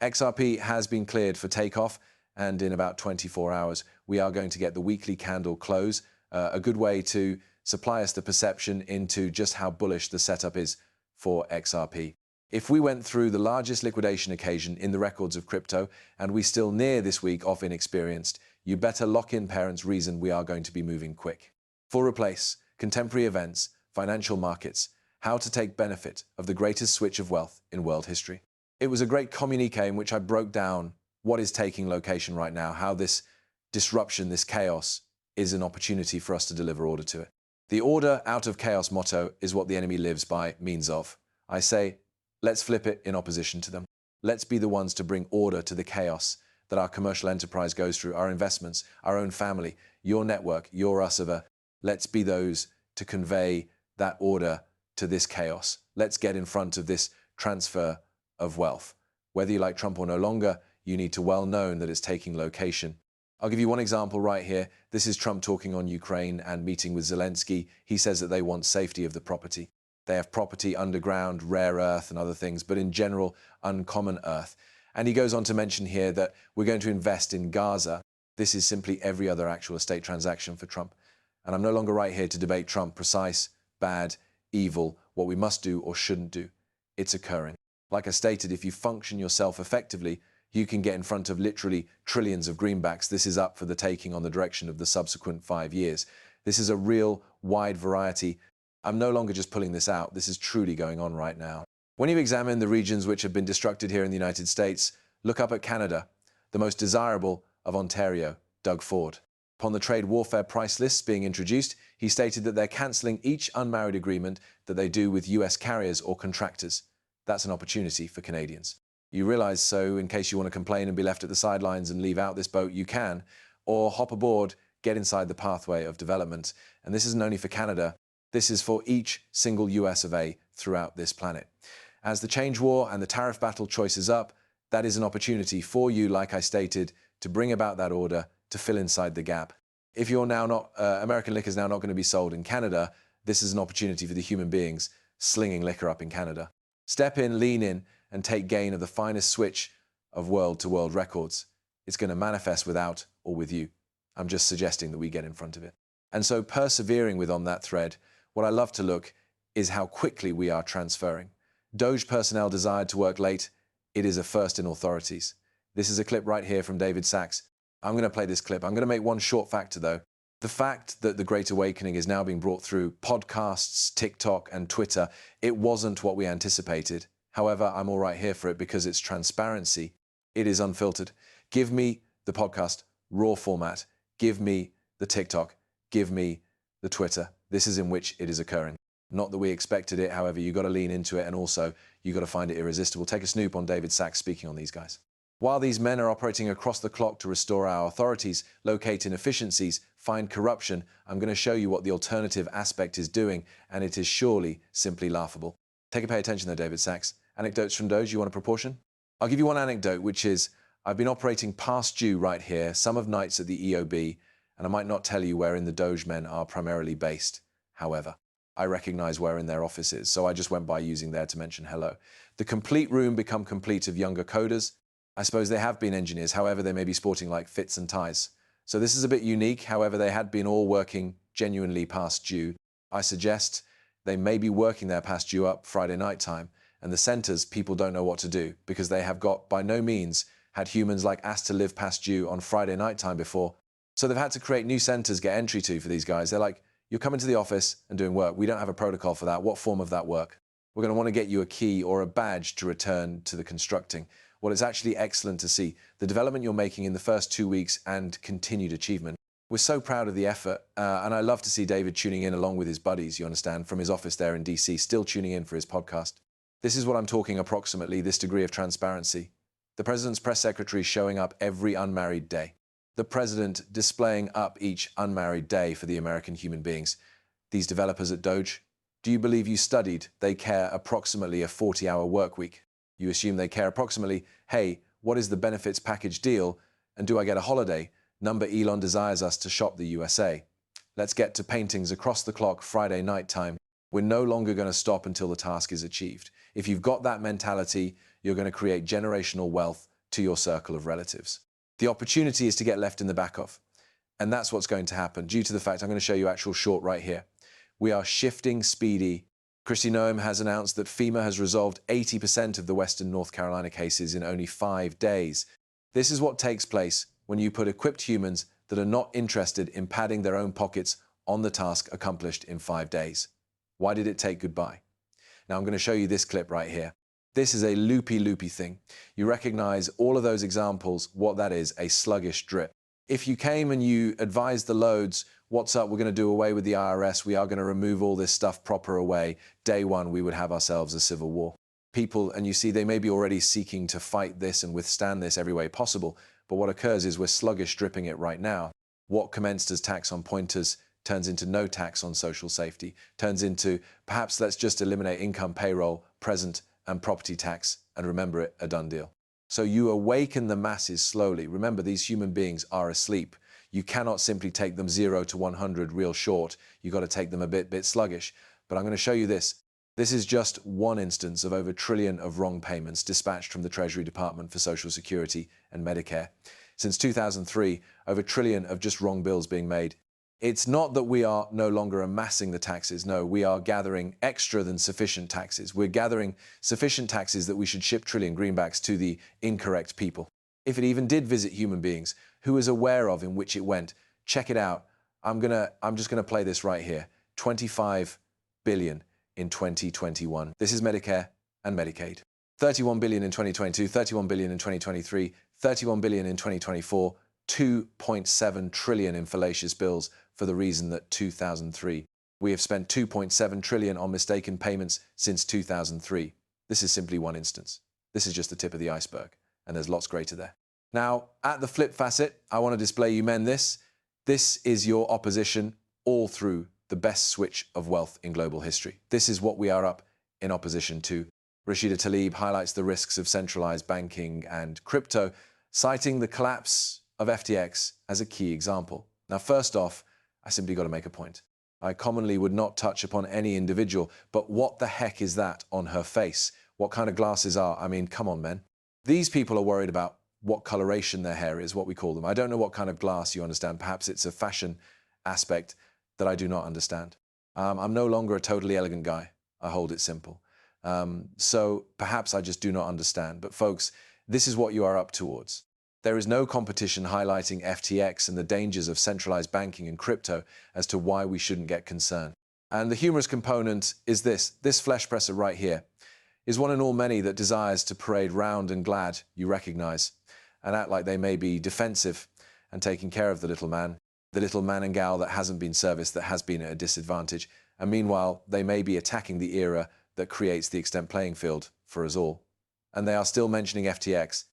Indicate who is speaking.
Speaker 1: XRP has been cleared for takeoff, and in about 24 hours, we are going to get the weekly candle close, a good way to supply us the perception into just how bullish the setup is for XRP. If we went through the largest liquidation occasion in the records of crypto, and we still near this week off inexperienced, you better lock in parents' reason we are going to be moving quick. For replace, contemporary events, financial markets, how to take benefit of the greatest switch of wealth in world history. It was a great communique in which I broke down what is taking location right now, how this disruption, this chaos, is an opportunity for us to deliver order to it. The order out of chaos motto is what the enemy lives by means of. I say, let's flip it in opposition to them. Let's be the ones to bring order to the chaos that our commercial enterprise goes through, our investments, our own family, your network, your us of a. Let's be those to convey that order to this chaos. Let's get in front of this transfer of wealth. Whether you like Trump or no longer, you need to well know that it's taking location. I'll give you one example right here. This is Trump talking on Ukraine and meeting with Zelensky. He says that they want safety of the property. They have property underground, rare earth and other things, but in general, uncommon earth. And he goes on to mention here that we're going to invest in Gaza. This is simply every other actual estate transaction for Trump. And I'm no longer right here to debate Trump, precise, bad, evil, what we must do or shouldn't do. It's occurring. Like I stated, if you function yourself effectively, you can get in front of literally trillions of greenbacks. This is up for the taking on the direction of the subsequent 5 years. This is a real wide variety. I'm no longer just pulling this out. This is truly going on right now. When you examine the regions which have been destructed here in the United States, look up at Canada, the most desirable of Ontario, Doug Ford. Upon the trade warfare price lists being introduced, he stated that they're cancelling each unmarried agreement that they do with US carriers or contractors. That's an opportunity for Canadians. You realize, so in case you want to complain and be left at the sidelines and leave out this boat, you can, or hop aboard, get inside the pathway of development. And this isn't only for Canada, this is for each single US of A throughout this planet. As the change war and the tariff battle choices up, that is an opportunity for you, like I stated, to bring about that order, to fill inside the gap. If you're now not, American liquor is now not going to be sold in Canada, this is an opportunity for the human beings slinging liquor up in Canada. Step in, lean in, and take gain of the finest switch of world-to-world records. It's going to manifest without or with you. I'm just suggesting that we get in front of it. And so persevering with on that thread, what I love to look is how quickly we are transferring. Doge personnel desired to work late. It is a first in authorities. This is a clip right here from David Sachs. I'm going to play this clip. I'm going to make one short factor though. The fact that the Great Awakening is now being brought through podcasts, TikTok and Twitter, it wasn't what we anticipated. However, I'm all right here for it because it's transparency. It is unfiltered. Give me the podcast, raw format. Give me the TikTok. Give me the Twitter. This is in which it is occurring. Not that we expected it, however, you got to lean into it and also you got to find it irresistible. Take a snoop on David Sachs speaking on these guys. While these men are operating across the clock to restore our authorities, locate inefficiencies, find corruption, I'm going to show you what the alternative aspect is doing, and it is surely simply laughable. Take a pay attention though, David Sachs. Anecdotes from Doge, you want a proportion? I'll give you one anecdote, which is, I've been operating past due right here, some of nights at the EOB, and I might not tell you wherein the Doge men are primarily based. However, I recognize wherein their office is, so I just went by using there to mention hello. The complete room become complete of younger coders. I suppose they have been engineers, however, they may be sporting like fits and ties. So this is a bit unique, however, they had been all working genuinely past due. I suggest they may be working their past due up Friday night time, and the centers, people don't know what to do, because they have got, by no means, had humans like asked to live past due on Friday night time before. So they've had to create new centers, get entry to for these guys. They're like, you're coming to the office and doing work. We don't have a protocol for that. What form of that work? We're going to want to get you a key or a badge to return to the constructing. Well, it's actually excellent to see the development you're making in the first 2 weeks and continued achievement. We're so proud of the effort, and I love to see David tuning in along with his buddies, you understand, from his office there in DC, still tuning in for his podcast. This is what I'm talking approximately, this degree of transparency. The president's press secretary showing up every unmarried day. The president displaying up each unmarried day for the American human beings. These developers at Doge, do you believe you studied they care approximately a 40-hour work week? You assume they care approximately, hey, what is the benefits package deal? And do I get a holiday? Number Elon desires us to shop the USA. Let's get to paintings across the clock Friday night time. We're no longer going to stop until the task is achieved. If you've got that mentality, you're going to create generational wealth to your circle of relatives. The opportunity is to get left in the back of. And that's what's going to happen due to the fact I'm going to show you actual short right here. We are shifting speedy. Kristi Noem has announced that FEMA has resolved 80% of the Western North Carolina cases in only 5 days. This is what takes place when you put equipped humans that are not interested in padding their own pockets on the task accomplished in 5 days. Why did it take goodbye? Now I'm going to show you this clip right here. This is a loopy thing. You recognize all of those examples, what that is, a sluggish drip. If you came and you advised the loads, what's up, we're going to do away with the IRS, we are going to remove all this stuff proper away, day one we would have ourselves a civil war. People, and you see they may be already seeking to fight this and withstand this every way possible, but what occurs is we're sluggish dripping it right now. What commenced as tax on pointers turns into no tax on social safety, turns into perhaps let's just eliminate income payroll, present and property tax, and remember it, a done deal. So you awaken the masses slowly. Remember, these human beings are asleep. You cannot simply take them 0 to 100 real short. You've got to take them a bit sluggish. But I'm going to show you this. This is just one instance of over $1 trillion of wrong payments dispatched from the Treasury Department for Social Security and Medicare. Since 2003, over $1 trillion of just wrong bills being made. It's not that we are no longer amassing the taxes. No, we are gathering extra than sufficient taxes. We're gathering sufficient taxes that we should ship trillion greenbacks to the incorrect people. If it even did visit human beings, who is aware of in which it went? Check it out. I'm just gonna play this right here. 25 billion in 2021. This is Medicare and Medicaid. 31 billion in 2022, 31 billion in 2023, 31 billion in 2024, 2.7 trillion in fallacious bills for the reason that 2003. We have spent 2.7 trillion on mistaken payments since 2003. This is simply one instance. This is just the tip of the iceberg, and there's lots greater there. Now, at the flip facet, I want to display you men this. This is your opposition all through the best switch of wealth in global history. This is what we are up in opposition to. Rashida Tlaib highlights the risks of centralized banking and crypto, citing the collapse of FTX as a key example. Now, first off, I simply got to make a point. I commonly would not touch upon any individual, but what the heck is that on her face? What kind of glasses are? I mean, come on, men. These people are worried about what coloration their hair is, what we call them. I don't know what kind of glass you understand. Perhaps it's a fashion aspect that I do not understand. I'm no longer a totally elegant guy. I hold it simple. So perhaps I just do not understand. But folks, this is what you are up towards. There is no competition highlighting FTX and the dangers of centralized banking and crypto as to why we shouldn't get concerned. And the humorous component is this flesh presser right here is one in all many that desires to parade round and glad you recognize and act like they may be defensive and taking care of the little man and gal that hasn't been serviced, that has been at a disadvantage. And meanwhile, they may be attacking the era that creates the extent playing field for us all. And they are still mentioning FTX